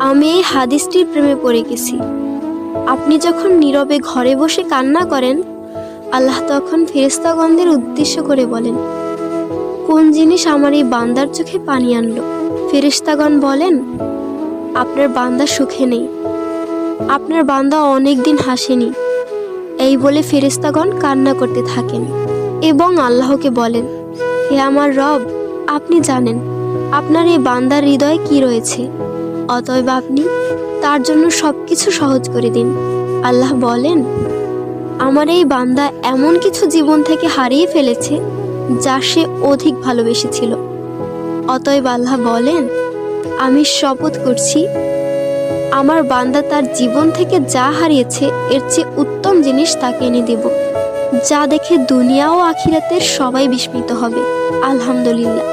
আমি এই হাদিসটির প্রেমে পড়ে গেছি। আপনি যখন নীরবে ঘরে বসে কান্না করেন, আল্লাহ তখন ফেরেশতাগণদের উদ্দেশ্য করে বলেন, কোন জিনিস আমার এই বান্দার চোখে পানি আনলো? ফেরেশতাগণ বলেন, আপনার বান্দা সুখে নেই, আপনার বান্দা অনেক দিন হাসেনি। এই বলে ফেরেশতাগণ কান্না করতে থাকেন এবং আল্লাহকে বলেন, হে আমার রব, আপনি জানেন আপনার এই বান্দার হৃদয়ে কি রয়েছে, অতএব আপনি তার জন্য সবকিছু সহজ করে দিন। আল্লাহ বলেন, আমার এই বান্দা এমন কিছু জীবন থেকে হারিয়ে ফেলেছে যা সে অধিক ভালোবেসেছিল। অতএব আল্লাহ বলেন, আমি শপথ করছি, আমার বান্দা তার জীবন থেকে যা হারিয়েছে এর চেয়ে উত্তম জিনিস তাকে এনে দেব, যা দেখে দুনিয়া ও আখিরাতের সবাই বিস্মিত হবে। আলহামদুলিল্লাহ।